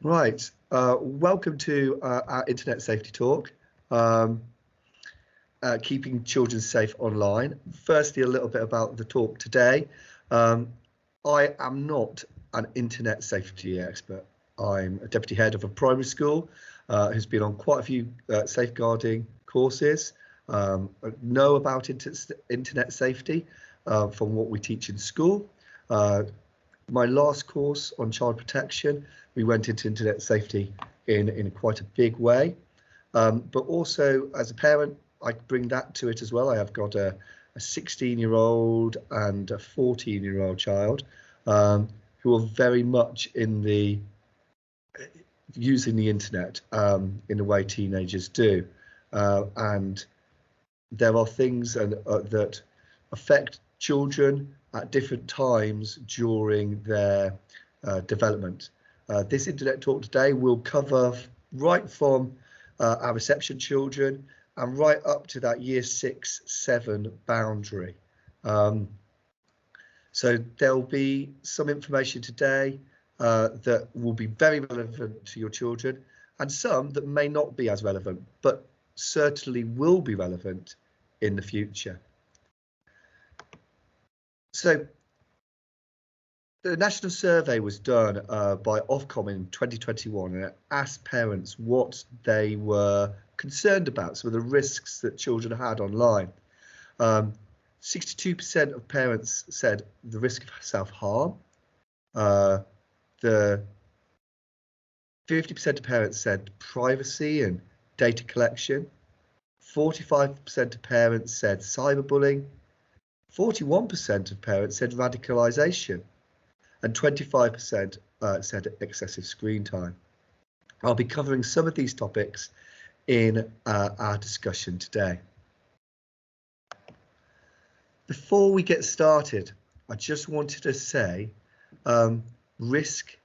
Right, welcome to our Internet Safety Talk, keeping children safe online. Firstly, a little bit about the talk today. I am not an internet safety expert. I'm a deputy head of a primary school who's been on quite a few safeguarding courses. I know about internet safety from what we teach in school. My last course on child protection, we went into internet safety in quite a big way. But also as a parent, I bring that to it as well. I have got a 16-year-old and a 14-year-old child who are very much in the using the internet in the way teenagers do. And there are things that affect children at different times during their development. This internet talk today will cover right from our reception children and right up to that year 6-7 boundary. So there'll be some information today that will be very relevant to your children, and some that may not be as relevant, but certainly will be relevant in the future. So the national survey was done by Ofcom in 2021, and it asked parents what they were concerned about, some of the risks that children had online. 62% of parents said the risk of self-harm. The 50% of parents said privacy and data collection. 45% of parents said cyberbullying. 41% of parents said radicalisation. And 25% said excessive screen time. I'll be covering some of these topics in our discussion today. Before we get started, I just wanted to say risk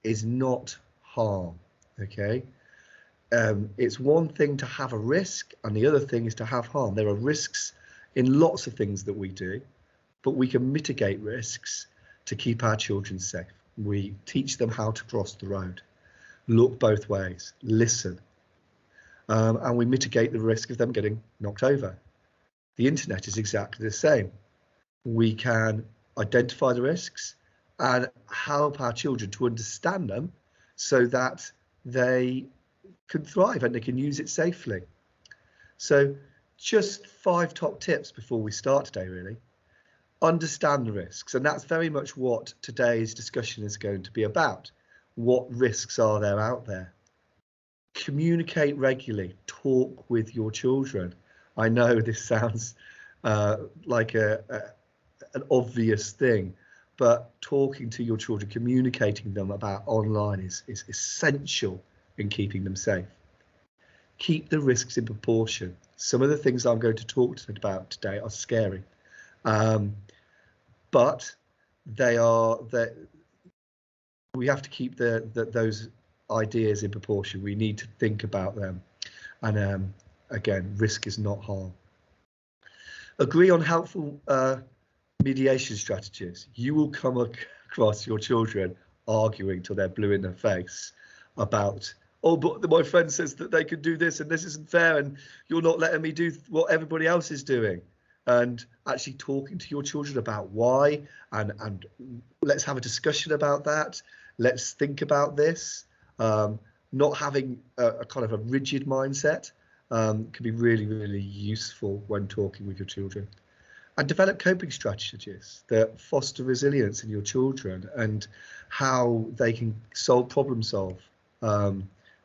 is not harm, okay? It's one thing to have a risk and the other thing is to have harm. There are risks in lots of things that we do, but we can mitigate risks to keep our children safe. We teach them how to cross the road, look both ways, listen, and we mitigate the risk of them getting knocked over. The internet is exactly the same. We can identify the risks and help our children to understand them so that they can thrive and they can use it safely. So just 5 top tips before we start today, really. Understand the risks, and that's very much what today's discussion is going to be about. What risks are there out there? Communicate regularly, talk with your children. I know this sounds like an obvious thing, but talking to your children, communicating them about online is essential in keeping them safe. Keep the risks in proportion. Some of the things I'm going to talk about today are scary. But we have to keep those ideas in proportion. We need to think about them. And again, risk is not harm. Agree on helpful mediation strategies. You will come across your children arguing till they're blue in the face about, oh, but my friend says that they could do this and this isn't fair and you're not letting me do what everybody else is doing. And actually talking to your children about why, and let's have a discussion about that. Let's think about this. Not having a kind of a rigid mindset can be really, really useful when talking with your children. And develop coping strategies that foster resilience in your children and how they can problem solve the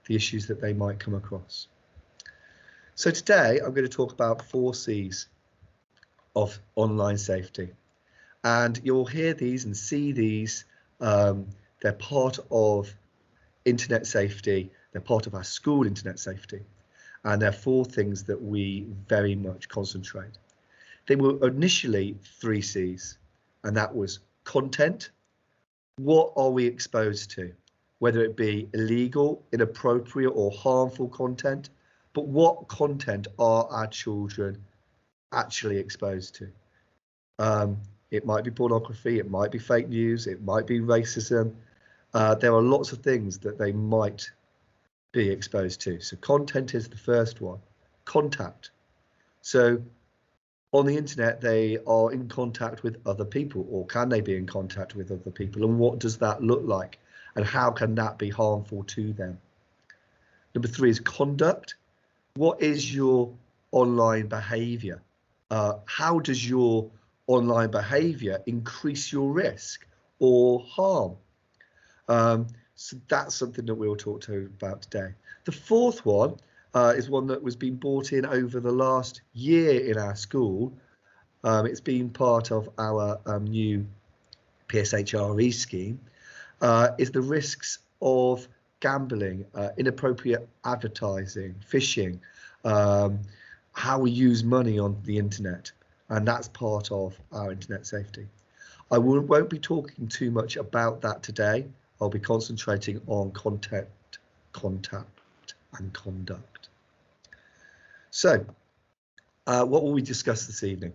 issues that they might come across. So today I'm going to talk about 4 C's of online safety, and you'll hear these and see these. They're part of internet safety, they're part of our school internet safety, and they're 4 things that we very much concentrate. They were initially 3 C's, and that was content. What are we exposed to? Whether it be illegal, inappropriate or harmful content, but what content are our children actually exposed to? It might be pornography, it might be fake news, it might be racism, there are lots of things that they might be exposed to. So content is the first one. Contact. So on the internet, they are in contact with other people, or can they be in contact with other people? And what does that look like? And how can that be harmful to them? Number 3 is conduct. What is your online behavior? How does your online behavior increase your risk or harm? So that's something that we'll talk about today. The 4th one is one that was being brought in over the last year in our school. It's been part of our new PSHRE scheme, is the risks of gambling, inappropriate advertising, phishing, how we use money on the internet, and that's part of our internet safety. I won't be talking too much about that today. I'll be concentrating on content, contact, and conduct. So, what will we discuss this evening?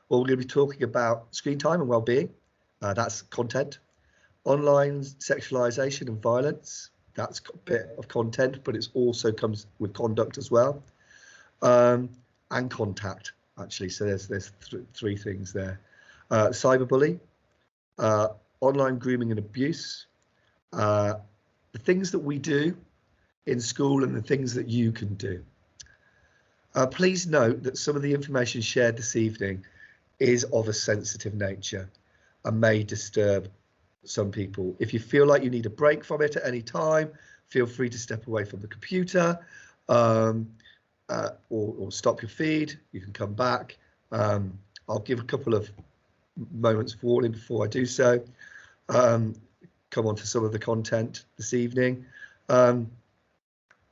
Well, we're going to be talking about screen time and well-being. That's content. Online sexualization and violence. That's a bit of content, but it also comes with conduct as well. And contact, actually. So there's 3 things there. Cyberbullying, online grooming and abuse, the things that we do in school and the things that you can do. Please note that some of the information shared this evening is of a sensitive nature and may disturb some people. If you feel like you need a break from it at any time, feel free to step away from the computer or stop your feed. You can come back. I'll give a couple of moments of warning before I do so. Come on to some of the content this evening.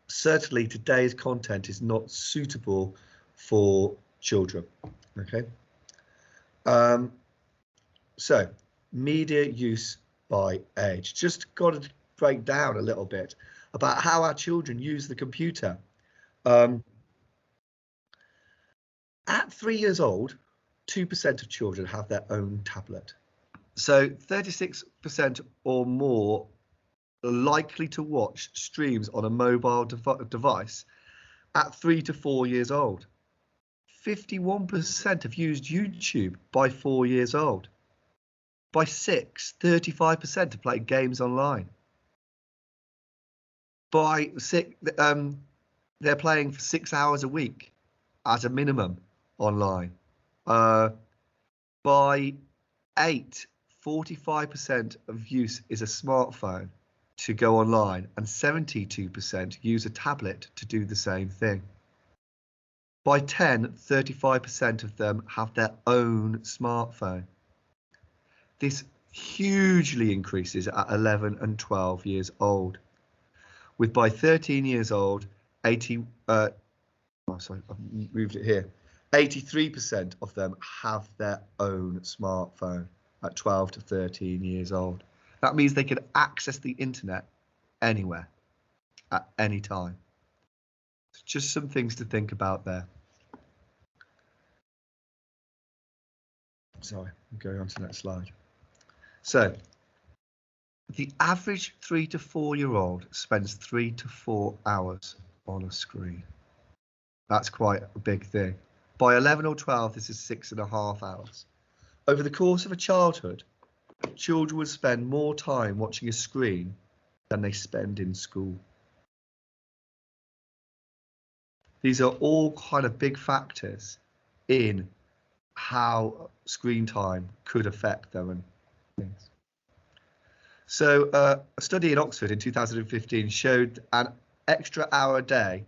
Certainly today's content is not suitable for children. Okay. So media use by age. Just got to break down a little bit about how our children use the computer. At 3 years old, 2% of children have their own tablet. So 36% or more are likely to watch streams on a mobile device at 3 to 4 years old. 51% have used YouTube by 4 years old. By 6, 35% are playing games online. By 6, they're playing for 6 hours a week at a minimum online. By 8, 45% of use is a smartphone to go online, and 72% use a tablet to do the same thing. By 10, 35% of them have their own smartphone. This hugely increases at 11 and 12 years old, with by 13 years old, 83% of them have their own smartphone at 12 to 13 years old. That means they can access the internet anywhere, at any time. Just some things to think about there. Sorry, I'm going on to the next slide. So, the average 3 to 4 year old spends 3 to 4 hours on a screen. That's quite a big thing. By 11 or 12, this is 6.5 hours. Over the course of a childhood, children will spend more time watching a screen than they spend in school. These are all kind of big factors in how screen time could affect them and things. So a study in Oxford in 2015 showed an extra hour a day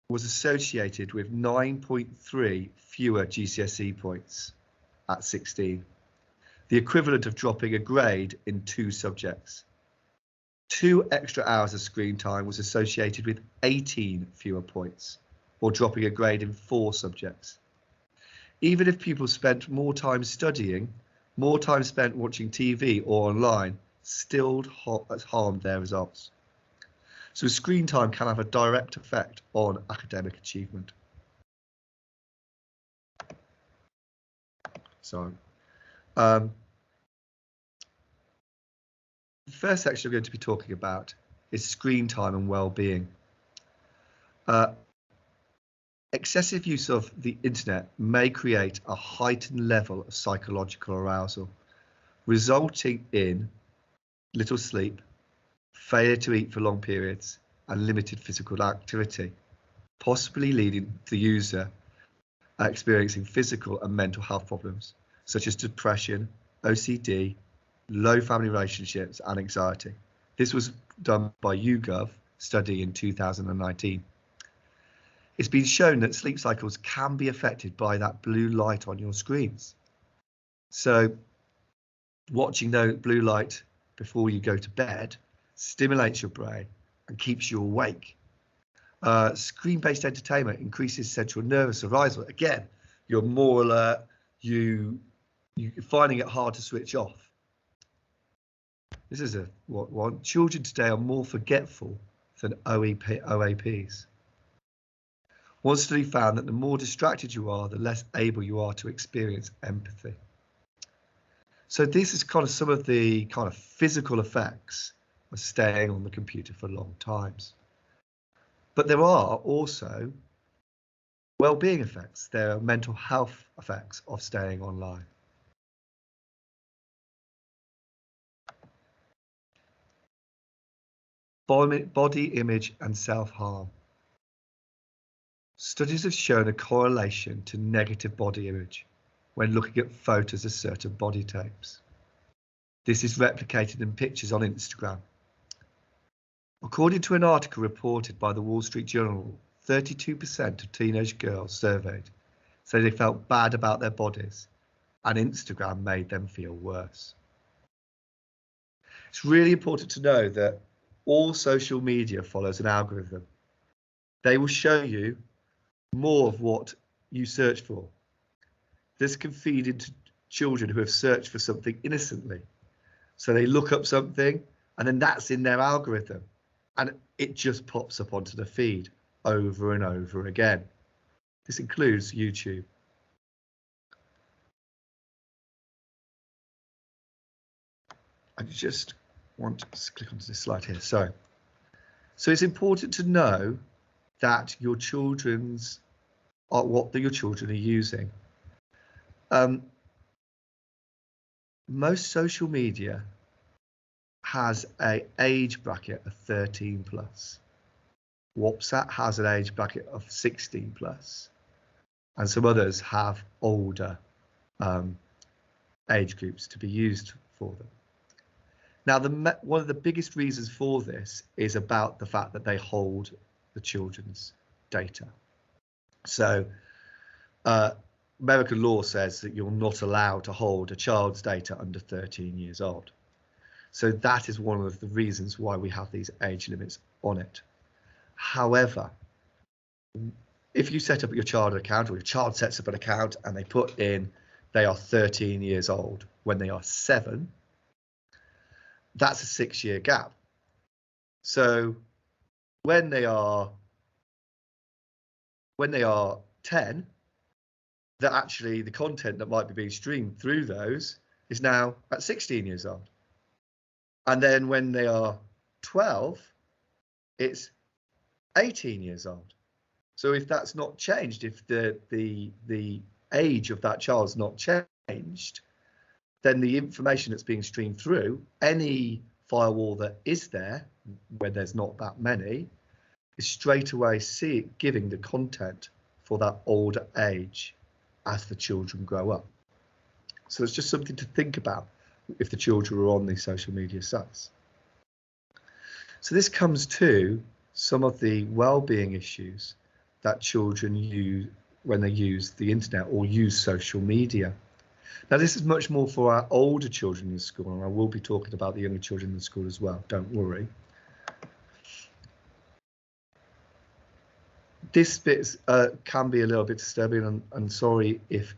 was associated with 9.3 fewer GCSE points at 16, the equivalent of dropping a grade in 2 subjects. 2 extra hours of screen time was associated with 18 fewer points, or dropping a grade in 4 subjects. Even if people spent more time studying, more time spent watching TV or online still harmed their results. So screen time can have a direct effect on academic achievement. So The first section we're going to be talking about is screen time and well-being. Excessive use of the internet may create a heightened level of psychological arousal, resulting in little sleep, failure to eat for long periods, and limited physical activity, possibly leading to the user experiencing physical and mental health problems, such as depression, OCD, low family relationships, and anxiety. This was done by YouGov study in 2019. It's been shown that sleep cycles can be affected by that blue light on your screens. So watching the blue light before you go to bed stimulates your brain and keeps you awake. Screen-based entertainment increases central nervous arousal. Again, you're more alert, you're finding it hard to switch off. This is one. Children today are more forgetful than OAPs. One study found that the more distracted you are, the less able you are to experience empathy. So this is kind of some of the kind of physical effects of staying on the computer for long times. But there are also well-being effects. There are mental health effects of staying online. Body image and self-harm. Studies have shown a correlation to negative body image when looking at photos of certain body types. This is replicated in pictures on Instagram. According to an article reported by the Wall Street Journal, 32% of teenage girls surveyed say they felt bad about their bodies, and Instagram made them feel worse. It's really important to know that all social media follows an algorithm. They will show you more of what you search for. This can feed into children who have searched for something innocently. So they look up something and then that's in their algorithm and it just pops up onto the feed over and over again. This includes YouTube. I just want to click onto this slide here. So it's important to know that your children are using. Most social media has an age bracket of 13 plus. WhatsApp has an age bracket of 16 plus, and some others have older age groups to be used for them. Now, one of the biggest reasons for this is about the fact that they hold the children's data. So American law says that you're not allowed to hold a child's data under 13 years old. So that is one of the reasons why we have these age limits on it. However, if you set up your child account, or your child sets up an account and they put in they are 13 years old when they are 7, that's a 6-year gap. So when they are 10, that actually the content that might be being streamed through those is now at 16 years old. And then when they are 12, it's 18 years old. So if that's not changed, if the age of that child's not changed, then the information that's being streamed through any firewall that is there, where there's not that many, is straight away giving the content for that older age as the children grow up. So it's just something to think about if the children are on these social media sites. So this comes to some of the well-being issues that children use when they use the internet or use social media. Now, this is much more for our older children in school, and I will be talking about the younger children in school as well, don't worry. This bit can be a little bit disturbing, and sorry if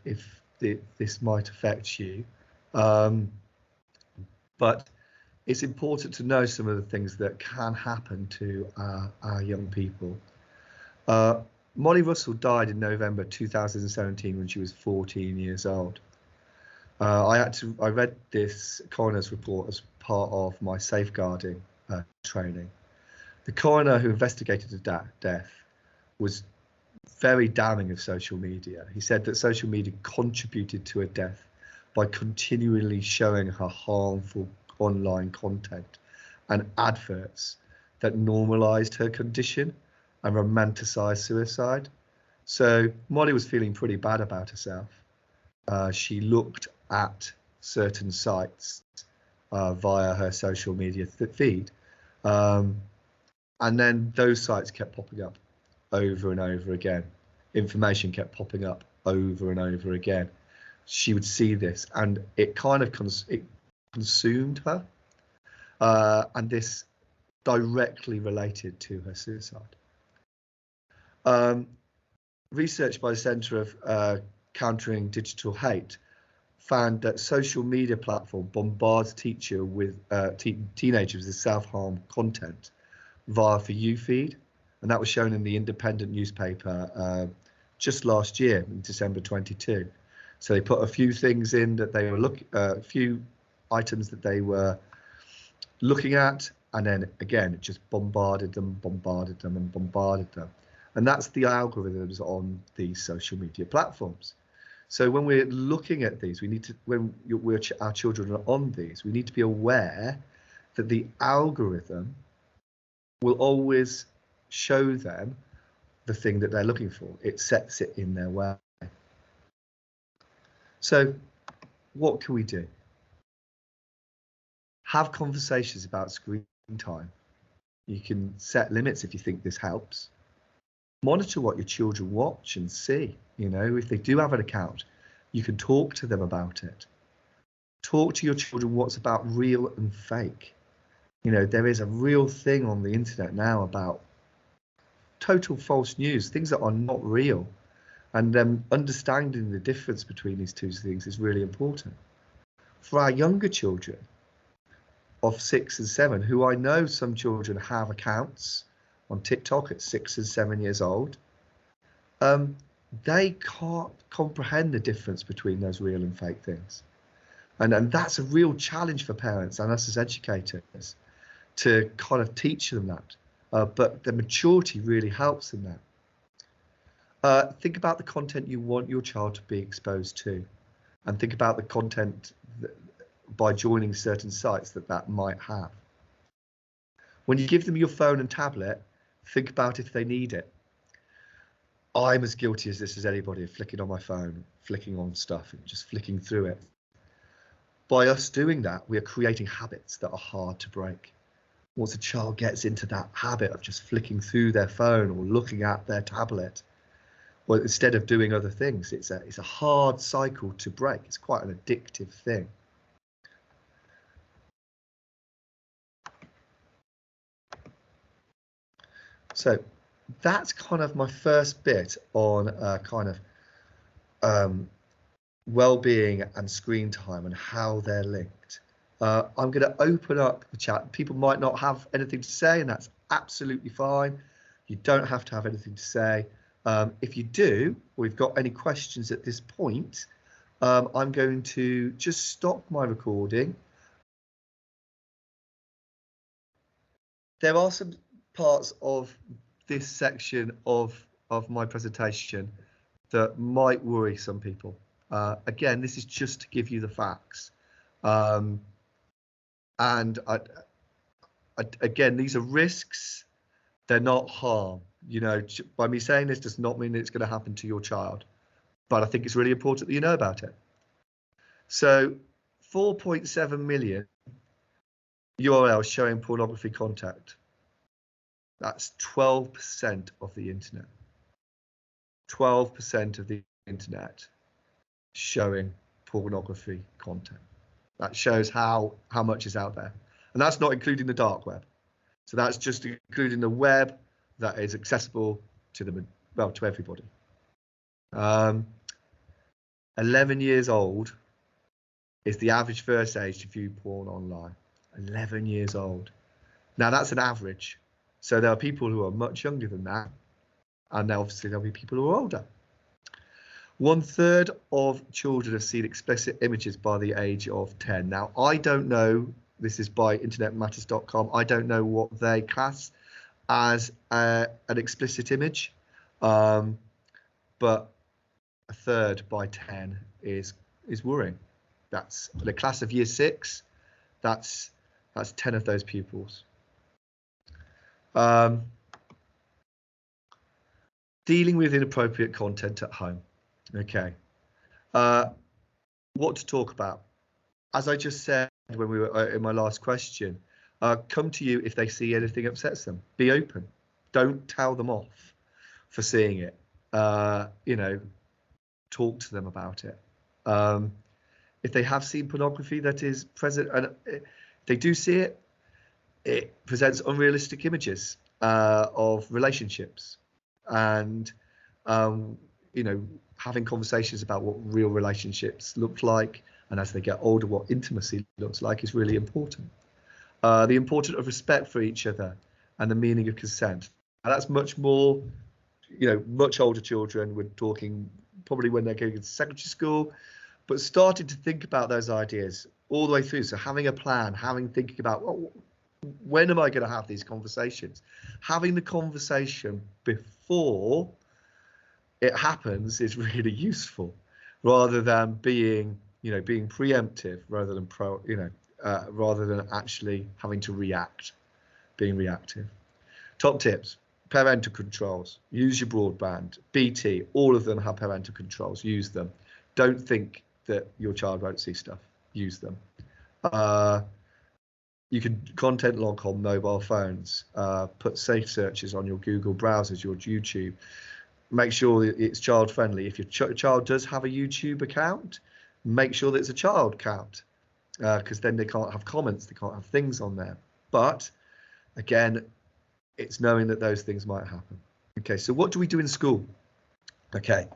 this might affect you, but it's important to know some of the things that can happen to our young people. Molly Russell died in November 2017 when she was 14 years old. I read this coroner's report as part of my safeguarding training. The coroner who investigated the death was very damning of social media. He said that social media contributed to her death by continually showing her harmful online content and adverts that normalized her condition and romanticized suicide. So Molly was feeling pretty bad about herself. She looked at certain sites via her social media feed, and then those sites kept popping up over and over again. Information kept popping up over and over again. She would see this, and it kind of consumed her, and this directly related to her suicide. Research by the Centre of Countering Digital Hate found that social media platform bombards teenagers with self-harm content via For You feed, and that was shown in the Independent newspaper just last year in December 22. So they put a few things in that they were a few items that they were looking at, and then again it just bombarded them, and that's the algorithms on these social media platforms. So when we're looking at these, we need to, when our children are on these, we need to be aware that the algorithm will always show them the thing that they're looking for. It sets it in their way. So what can we do? Have conversations about screen time. You can set limits if you think this helps. Monitor what your children watch and see. You know, if they do have an account, you can talk to them about it. Talk to your children what's about real and fake. You know, there is a real thing on the internet now about total false news, things that are not real. And understanding the difference between these two things is really important. For our younger children of 6 and 7, who I know some children have accounts on TikTok at 6 and 7 years old, they can't comprehend the difference between those real and fake things. And that's a real challenge for parents and us as educators to kind of teach them that. But the maturity really helps in that. Think about the content you want your child to be exposed to, and think about the content by joining certain sites that might have. When you give them your phone and tablet, think about if they need it. I'm as guilty as this as anybody of flicking on my phone, flicking on stuff and just flicking through it. By us doing that, we are creating habits that are hard to break. Once a child gets into that habit of just flicking through their phone or looking at their tablet, well, instead of doing other things, it's a hard cycle to break. It's quite an addictive thing. So that's kind of my first bit on well-being and screen time and how they're linked. I'm going to open up the chat. People might not have anything to say, and that's absolutely fine. You don't have to have anything to say. If you do, or you've got any questions at this point, I'm going to just stop my recording. There are some parts of this section of my presentation that might worry some people. Again, this is just to give you the facts. And again, these are risks. They're not harm. You know, by me saying this does not mean that it's going to happen to your child, but I think it's really important that you know about it. So 4.7 million URLs showing pornography content. That's 12% of the internet. 12% of the internet showing pornography content. That shows how much is out there. And that's not including the dark web. So that's just including the web that is accessible to them, well, to everybody. 11 years old is the average first age to view porn online. 11 years old. Now that's an average. So there are people who are much younger than that, and obviously there'll be people who are older. 1/3 of children have seen explicit images by the age of 10. Now, I don't know, this is by internetmatters.com, I don't know what they class as an explicit image, but 1/3 by 10 is worrying. That's the class of year 6. That's 10 of those pupils. Dealing with inappropriate content at home. Okay. What to talk about? As I just said when we were in my last question, come to you if they see anything upsets them. Be open. Don't tell them off for seeing it. You know, talk to them about it. If they have seen pornography that is present, and they do see it, it presents unrealistic images of relationships, and you know, having conversations about what real relationships look like, and as they get older, what intimacy looks like is really important. The importance of respect for each other and the meaning of consent. And that's much more, you know, much older children. We're talking probably when they're going to secondary school, but starting to think about those ideas all the way through. So having a plan, thinking about, well, when am I going to have these conversations? Having the conversation before it happens is really useful, rather than being preemptive, rather than actually having to being reactive. Top tips: parental controls. Use your broadband. BT, all of them have parental controls. Use them. Don't think that your child won't see stuff. Use them. You can content log on mobile phones. Put safe searches on your Google browsers, your YouTube. Make sure that it's child friendly. If your child does have a YouTube account, make sure that it's a child account, because then they can't have comments, they can't have things on there. But again, it's knowing that those things might happen. Okay, so what do we do in school? Okay,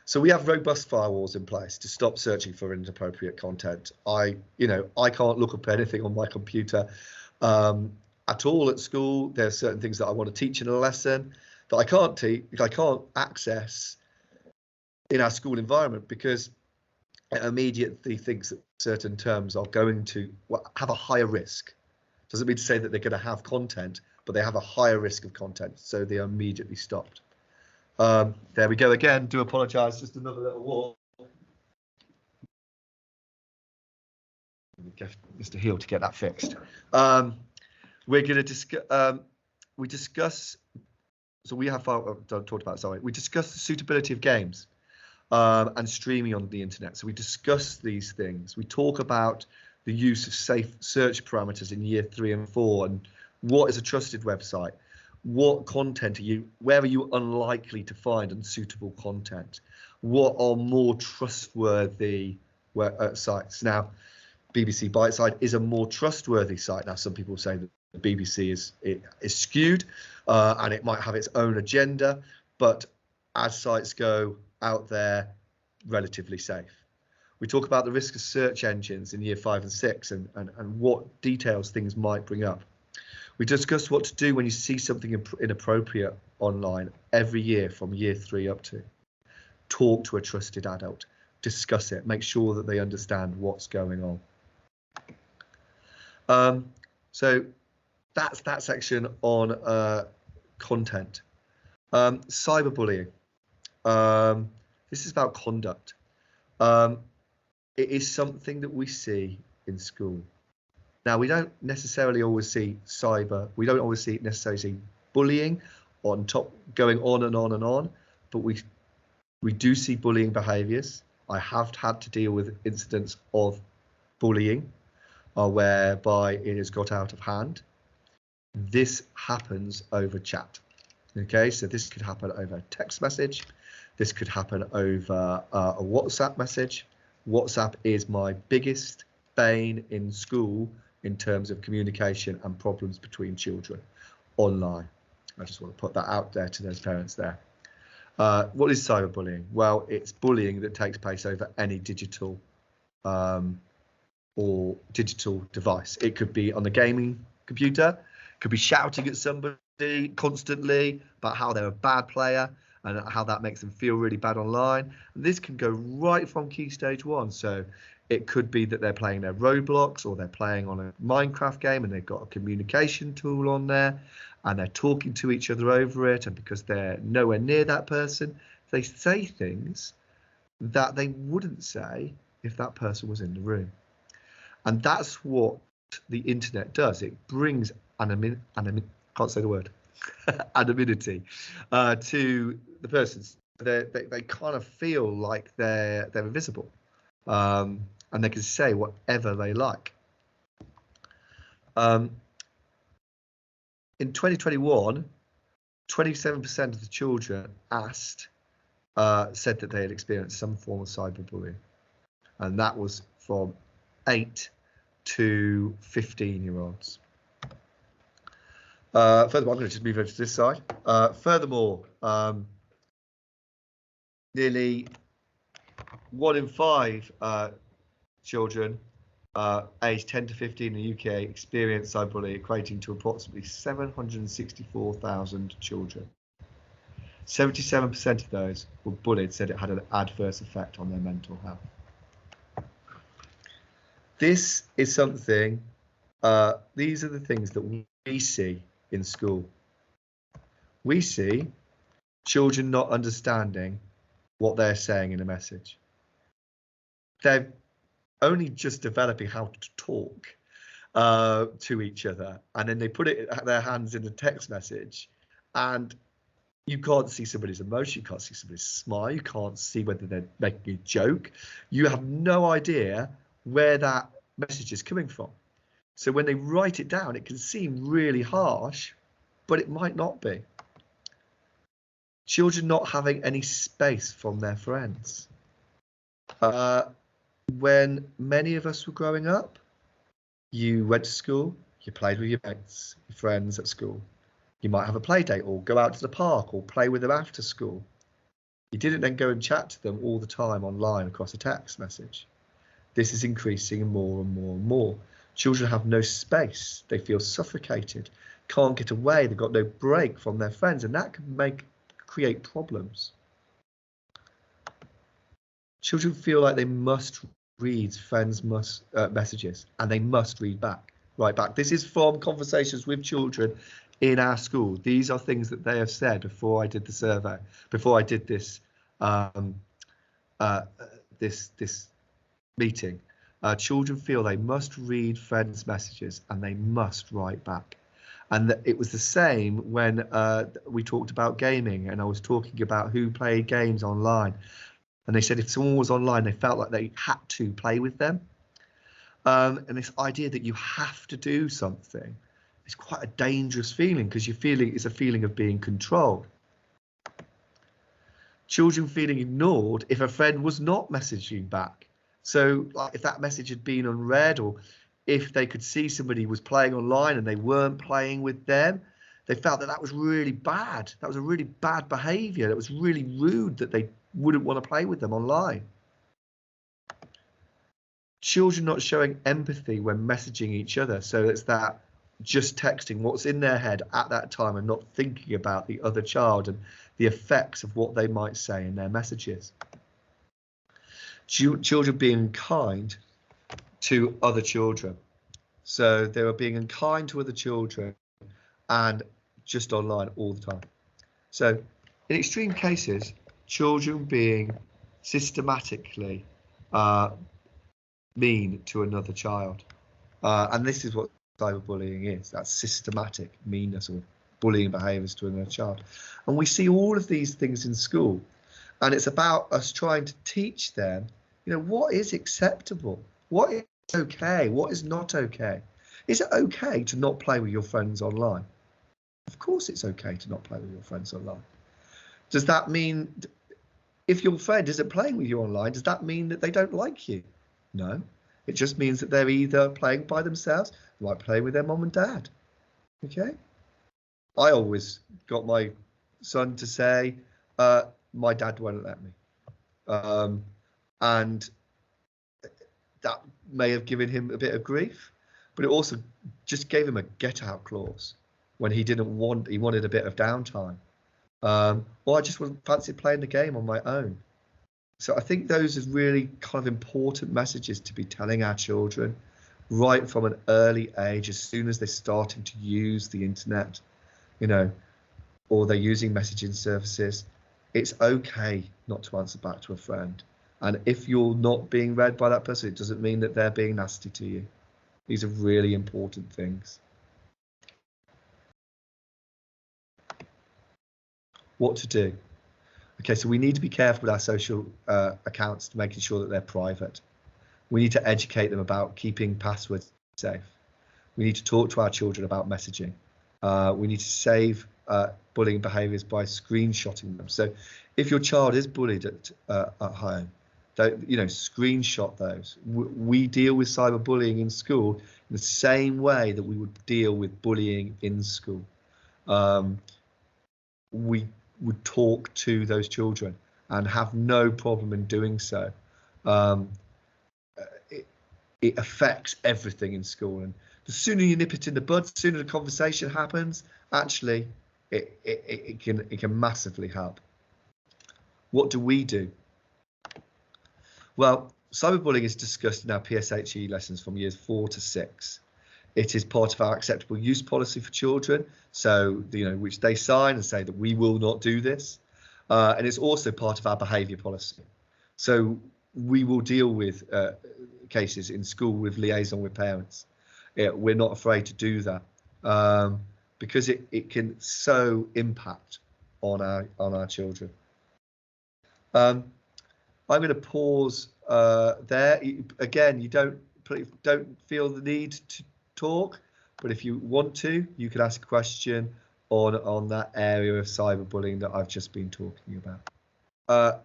so we have robust firewalls in place to stop searching for inappropriate content. I can't look up anything on my computer at all at school. There are certain things that I want to teach in a lesson that I can't access in our school environment, because it immediately thinks that certain terms are going to have a higher risk. Doesn't mean to say that they're going to have content, but they have a higher risk of content, so they are immediately stopped. There we go again. Do apologise. Just another little walk. Get Mr. Heel to get that fixed. We're going to discuss. So we have talked about. Sorry, we discussed the suitability of games and streaming on the internet. So we discuss these things. We talk about the use of safe search parameters in year 3 and 4, and what is a trusted website. What content where are you unlikely to find unsuitable content? What are more trustworthy sites? Now, BBC Biteside is a more trustworthy site. Now, some people say that the BBC is skewed and it might have its own agenda, but as sites go out there, relatively safe. We talk about the risk of search engines in year 5 and 6 and what details things might bring up. We discuss what to do when you see something inappropriate online every year from year 3 up to. Talk to a trusted adult, discuss it, make sure that they understand what's going on. So that's that section on content. Cyberbullying. This is about conduct. It is something that we see in school. Now, we don't necessarily always see we don't always necessarily see bullying on top, going on and on and on, but we do see bullying behaviours. I have had to deal with incidents of bullying whereby it has got out of hand. This happens over chat. Okay, so this could happen over a text message. This could happen over a WhatsApp message. WhatsApp is my biggest bane in school in terms of communication and problems between children online. I just want to put that out there to those parents there. What is cyberbullying? Well, it's bullying that takes place over any digital or digital device. It could be on the gaming computer, could be shouting at somebody constantly about how they're a bad player, and how that makes them feel really bad online. And this can go right from key stage 1. So it could be that they're playing their Roblox, or they're playing on a Minecraft game and they've got a communication tool on there and they're talking to each other over it. And because they're nowhere near that person, they say things that they wouldn't say if that person was in the room. And that's what the internet does. It brings can't say the word, anonymity to the persons. They kind of feel like they're invisible, and they can say whatever they like. In 2021, 27% of the children asked said that they had experienced some form of cyberbullying, and that was from 8 to 15-year-olds. Furthermore, I'm going to just move over to this side. Furthermore, nearly 1 in 5 children aged 10 to 15 in the UK experience cyberbullying, equating to approximately 764,000 children. 77% of those were bullied said it had an adverse effect on their mental health. This is something, these are the things that we see in school. We see children not understanding what they're saying in a message. They're only just developing how to talk to each other, and then they put their hands in a text message, and you can't see somebody's emotion, you can't see somebody's smile, you can't see whether they're making a joke. You have no idea where that message is coming from. So when they write it down, it can seem really harsh, but it might not be. Children not having any space from their friends. When many of us were growing up, you went to school, you played with your mates, your friends at school. You might have a play date or go out to the park or play with them after school. You didn't then go and chat to them all the time online across a text message. This is increasing more and more and more. Children have no space. They feel suffocated, can't get away. They've got no break from their friends, and that can create problems. Children feel like they must read friends' messages, and they must write back. This is from conversations with children in our school. These are things that they have said before I did the survey, before I did this this meeting. Children feel they must read friends' messages and they must write back. And it was the same when we talked about gaming, and I was talking about who played games online. And they said if someone was online, they felt like they had to play with them. And this idea that you have to do something is quite a dangerous feeling, because it's a feeling of being controlled. Children feeling ignored if a friend was not messaging back. So like if that message had been unread, or if they could see somebody was playing online and they weren't playing with them, they felt that was really bad. That was a really bad behavior. That was really rude that they wouldn't want to play with them online. Children not showing empathy when messaging each other. So it's that just texting what's in their head at that time and not thinking about the other child and the effects of what they might say in their messages. Children being kind to other children. So they were being unkind to other children and just online all the time. So in extreme cases, children being systematically mean to another child. And this is what cyberbullying is. That's systematic meanness or bullying behaviours to another child. And we see all of these things in school. And it's about us trying to teach them, what is acceptable? What is okay? What is not okay? Is it okay to not play with your friends online? Of course it's okay to not play with your friends online. Does that mean if your friend isn't playing with you online, does that mean that they don't like you? No. It just means that they're either playing by themselves, they might play with their mom and dad. Okay? I always got my son to say, my dad won't let me. And that may have given him a bit of grief, but it also just gave him a get out clause when he wanted a bit of downtime. or I just wouldn't fancy playing the game on my own. So I think those are really kind of important messages to be telling our children right from an early age, as soon as they're starting to use the internet, you know, or they're using messaging services. It's okay not to answer back to a friend. And if you're not being read by that person, it doesn't mean that they're being nasty to you. These are really important things. What to do? Okay, so we need to be careful with our social accounts, to making sure that they're private. We need to educate them about keeping passwords safe. We need to talk to our children about messaging. We need to save bullying behaviours by screenshotting them. So if your child is bullied at home, you know, screenshot those. We deal with cyberbullying in school in the same way that we would deal with bullying in school. We would talk to those children and have no problem in doing so. It affects everything in school, and the sooner you nip it in the bud, the sooner the conversation happens, actually it can massively help. What do we do? Well, cyberbullying is discussed in our PSHE lessons from years 4 to 6. It is part of our acceptable use policy for children, so you know, which they sign and say that we will not do this, and it's also part of our behaviour policy. So we will deal with cases in school with liaison with parents. We're not afraid to do that because it can so impact on our children. I'm going to pause there. Again, you don't feel the need to talk, but if you want to, you can ask a question on that area of cyberbullying that I've just been talking about.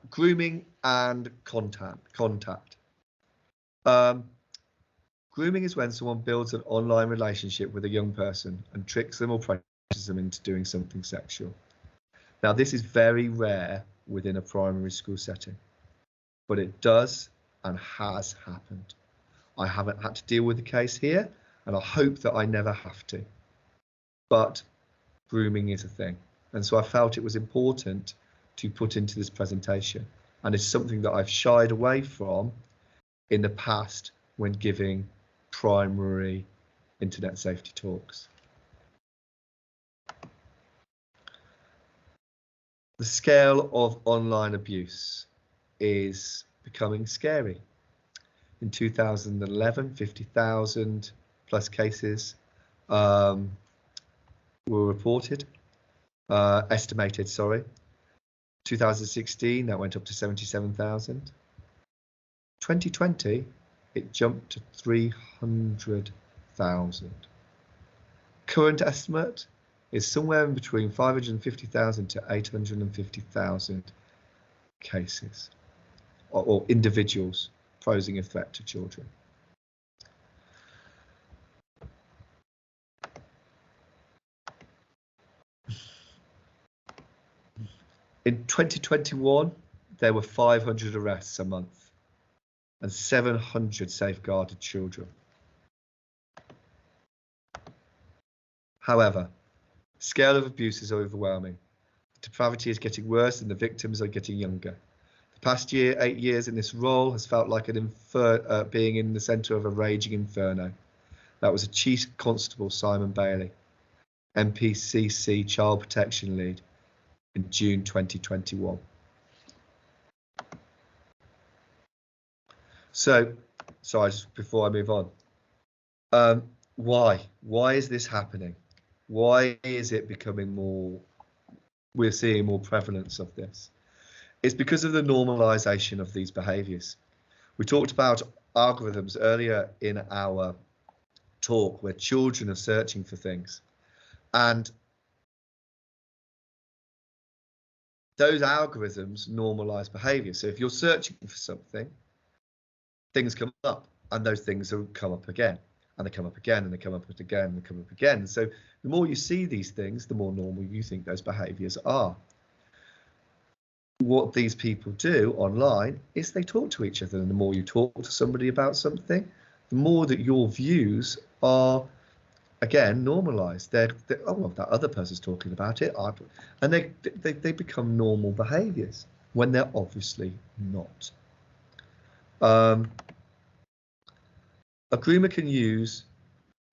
Grooming and contact. Grooming is when someone builds an online relationship with a young person and tricks them or pressures them into doing something sexual. Now, this is very rare within a primary school setting, but it does and has happened. I haven't had to deal with the case here, and I hope that I never have to. But grooming is a thing, and so I felt it was important to put into this presentation, and it's something that I've shied away from in the past when giving primary internet safety talks. The scale of online abuse is becoming scary. In 2011, 50,000 plus cases were reported, estimated, sorry. 2016, that went up to 77,000. 2020, it jumped to 300,000. Current estimate is somewhere in between 550,000 to 850,000 cases or individuals posing a threat to children. In 2021, there were 500 arrests a month and 700 safeguarded children. However, the scale of abuse is overwhelming. The depravity is getting worse and the victims are getting younger. The past 8 years in this role has felt like being in the centre of a raging inferno. That was a Chief Constable, Simon Bailey, MPCC Child Protection Lead, in June 2021. So, sorry, just before I move on, why is this happening? Why is it becoming more, we're seeing more prevalence of this? It's because of the normalization of these behaviors. We talked about algorithms earlier in our talk where children are searching for things, and those algorithms normalize behavior. So if you're searching for something, things come up, and those things will come up again, and they come up again, and they come up again, and they come up again. So the more you see these things, the more normal you think those behaviors are. What these people do online is they talk to each other, and the more you talk to somebody about something, the more that your views are again, normalised. Oh, well, that other person's talking about it, and they become normal behaviours when they're obviously not. A groomer can use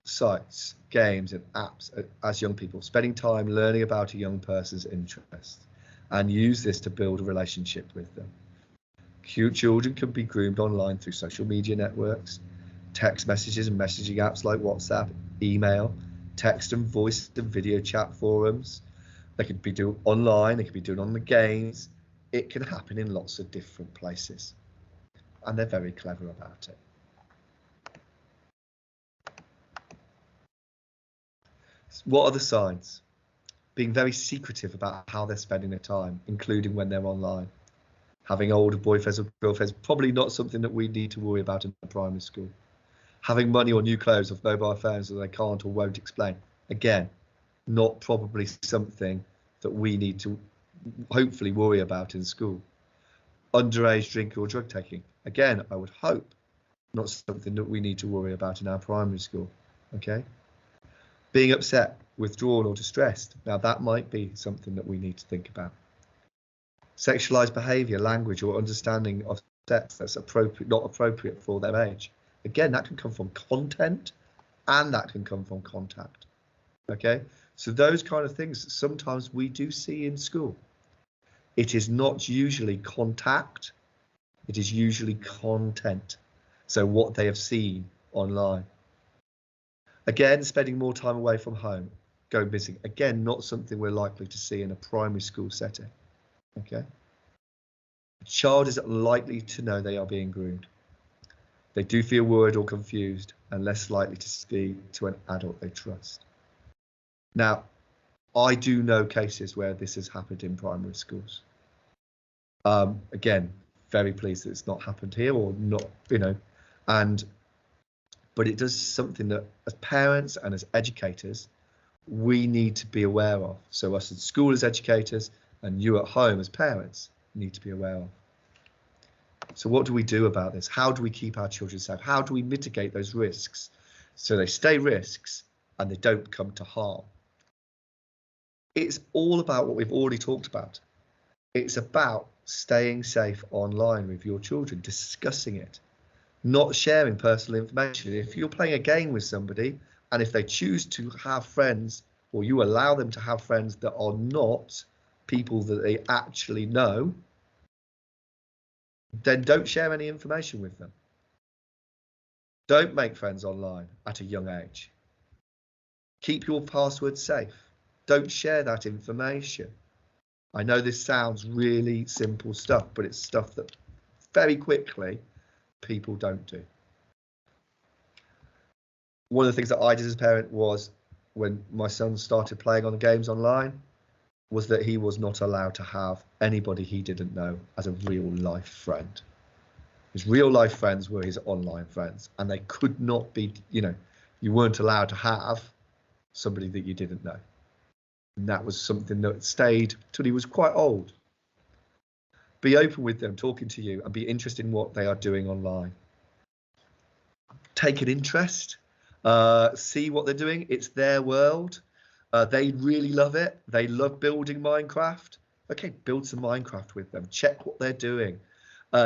sites, games and apps as young people, spending time learning about a young person's interests, and use this to build a relationship with them. Children can be groomed online through social media networks, text messages and messaging apps like WhatsApp, email, text and voice and video chat forums. They could be doing online, they could be doing on the games. It can happen in lots of different places, and they're very clever about it. What are the signs? Being very secretive about how they're spending their time, including when they're online. Having older boyfriends or girlfriends, probably not something that we need to worry about in primary school. Having money or new clothes or mobile phones that they can't or won't explain. Again, not probably something that we need to hopefully worry about in school. Underage drinking or drug taking. Again, I would hope not something that we need to worry about in our primary school. Okay. Being upset, withdrawn or distressed. Now that might be something that we need to think about. Sexualized behavior, language or understanding of sex that's not appropriate for their age. Again, that can come from content and that can come from contact. Okay, so those kind of things sometimes we do see in school. It is not usually contact, it is usually content. So what they have seen online. Again, spending more time away from home, go missing. Again, not something we're likely to see in a primary school setting. Okay. A child is likely to know they are being groomed. They do feel worried or confused and less likely to speak to an adult they trust. Now, I do know cases where this has happened in primary schools. Again, very pleased that it's not happened here or not, but it does something that as parents and as educators, we need to be aware of. So us at school as educators and you at home as parents need to be aware of. So what do we do about this? How do we keep our children safe? How do we mitigate those risks so they stay risks and they don't come to harm? It's all about what we've already talked about. It's about staying safe online with your children, discussing it, not sharing personal information. If you're playing a game with somebody and if they choose to have friends or you allow them to have friends that are not people that they actually know, then don't share any information with them. Don't make friends online at a young age. Keep your passwords safe. Don't share that information. I know this sounds really simple stuff, but it's stuff that very quickly people don't do. One of the things that I did as a parent was when my son started playing on the games online was that he was not allowed to have anybody he didn't know as a real life friend. His real life friends were his online friends, and they could not be, you weren't allowed to have somebody that you didn't know. And that was something that stayed till he was quite old. Be open with them, talking to you, and be interested in what they are doing online. Take an interest, see what they're doing. It's their world. They really love it. They love building Minecraft. Okay, build some Minecraft with them. Check what they're doing.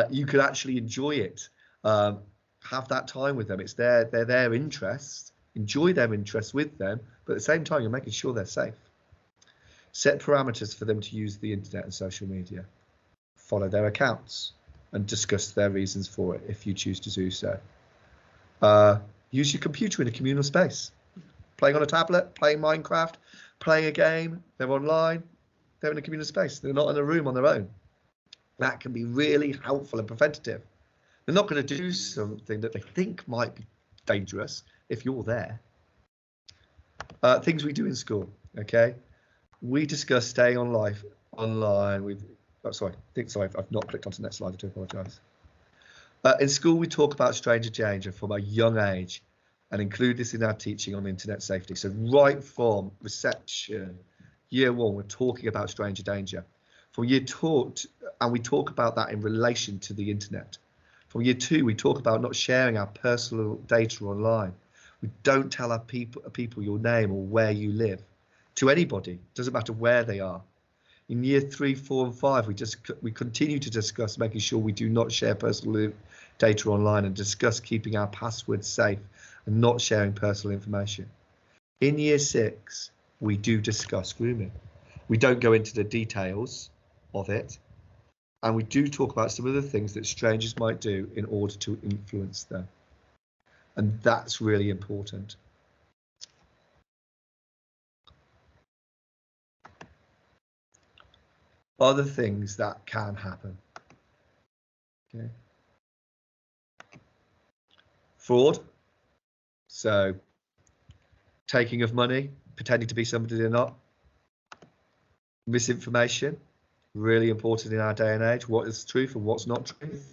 You could actually enjoy it. Have that time with them. It's their interests. Enjoy their interests with them, but at the same time, you're making sure they're safe. Set parameters for them to use the internet and social media. Follow their accounts and discuss their reasons for it if you choose to do so. Use your computer in a communal space. Playing on a tablet, playing Minecraft, playing a game, they're online, they're in a communal space. They're not in a room on their own. That can be really helpful and preventative. They're not going to do something that they think might be dangerous if you're there. Things we do in school, okay? We discuss staying online with, I've not clicked onto the next slide, I do apologise. In school, we talk about stranger danger from a young age and include this in our teaching on internet safety. So right from reception, year one, we're talking about stranger danger. From year two, and we talk about that in relation to the internet. From year two, we talk about not sharing our personal data online. We don't tell our people your name or where you live to anybody. Doesn't matter where they are. In year 3, 4, and 5, we continue to discuss making sure we do not share personal data online and discuss keeping our passwords safe and not sharing personal information. In year 6, we do discuss grooming. We don't go into the details of it, and we do talk about some of the things that strangers might do in order to influence them. And that's really important. Other things that can happen. Okay. Fraud. So taking of money, pretending to be somebody they're not. Misinformation, really important in our day and age. What is truth and what's not truth?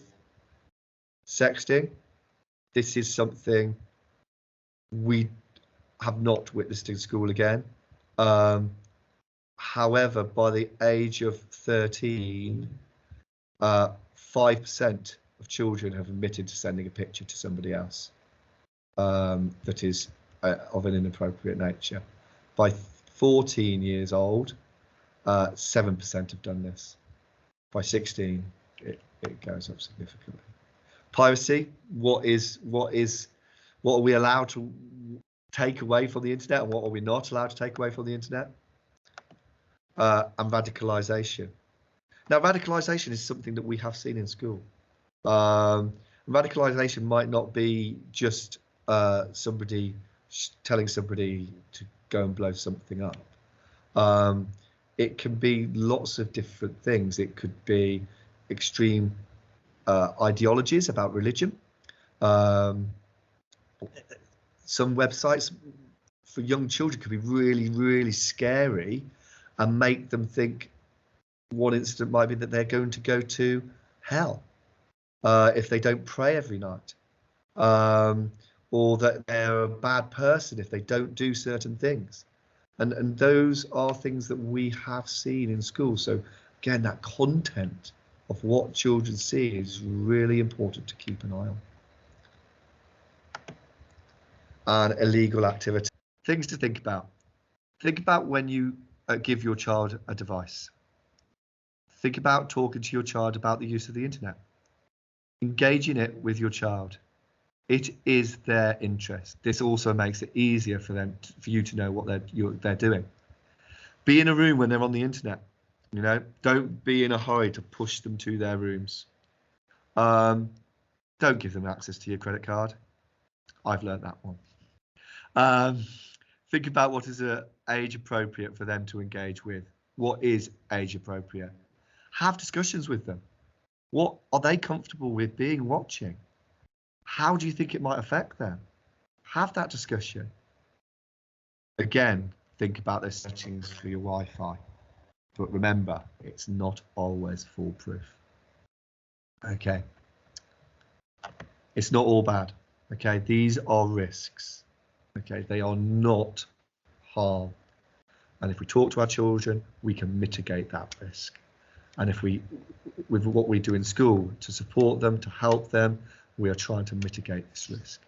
Sexting. This is something we have not witnessed in school again. However, by the age of 13, 5% of children have admitted to sending a picture to somebody else that is of an inappropriate nature. By 14 years old, 7% have done this. By 16, it goes up significantly. Piracy. What are we allowed to take away from the internet, and what are we not allowed to take away from the internet? And radicalization. Now, radicalization is something that we have seen in school. Radicalization might not be just somebody telling somebody to go and blow something up. It can be lots of different things. It could be extreme ideologies about religion. Some websites for young children could be really, really scary and make them think one incident might be that they're going to go to hell if they don't pray every night, or that they're a bad person if they don't do certain things. And those are things that we have seen in school. So again, that content of what children see is really important to keep an eye on. And illegal activity. Things to think about. Think about when you give your child a device. Think about talking to your child about the use of the internet. Engaging it with your child. It is their interest. This also makes it easier for you to know what they're doing. Be in a room when they're on the internet. You know, don't be in a hurry to push them to their rooms. Don't give them access to your credit card. I've learned that one. Think about what is age appropriate for them to engage with. What is age appropriate? Have discussions with them. What are they comfortable with watching? How do you think it might affect them? Have that discussion. Again, think about the settings for your Wi-Fi. But remember, it's not always foolproof. Okay. It's not all bad. Okay, these are risks. Okay, they are not harm. And if we talk to our children, we can mitigate that risk. And if we, with what we do in school to support them, to help them, we are trying to mitigate this risk.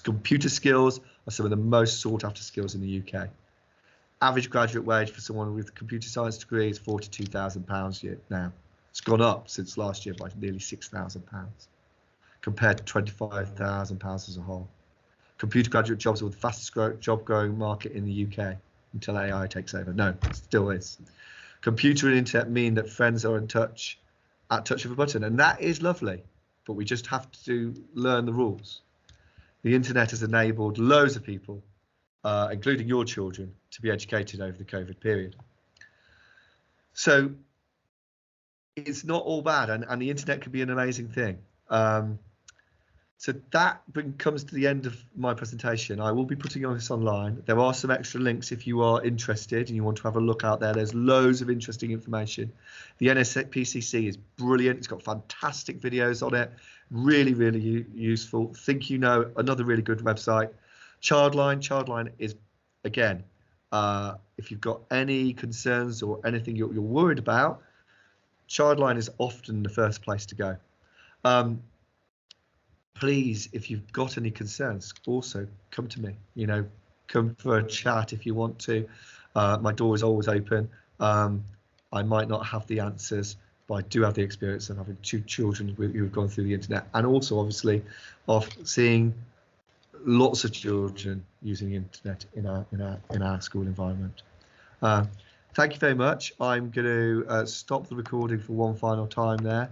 Computer skills are some of the most sought after skills in the UK. Average graduate wage for someone with a computer science degree is £42,000 now. It's gone up since last year by nearly £6,000 compared to £25,000 as a whole. Computer graduate jobs are the fastest job growing market in the UK until AI takes over. No, it still is. Computer and internet mean that friends are in touch at touch of a button, and that is lovely, but we just have to learn the rules. The internet has enabled loads of people, including your children, to be educated over the COVID period. So it's not all bad, and the internet can be an amazing thing. So that comes to the end of my presentation. I will be putting this online. There are some extra links if you are interested and you want to have a look out there. There's loads of interesting information. The NSPCC is brilliant. It's got fantastic videos on it. Really, really useful. Think you know another really good website. Childline. Childline is, again, if you've got any concerns or anything you're worried about, Childline is often the first place to go. please, if you've got any concerns, also come to me. You know, come for a chat if you want to. My door is always open. I might not have the answers, but I do have the experience of having 2 children who have gone through the internet, and also obviously of seeing lots of children using the internet in our school environment. Thank you very much. I'm going to stop the recording for one final time there.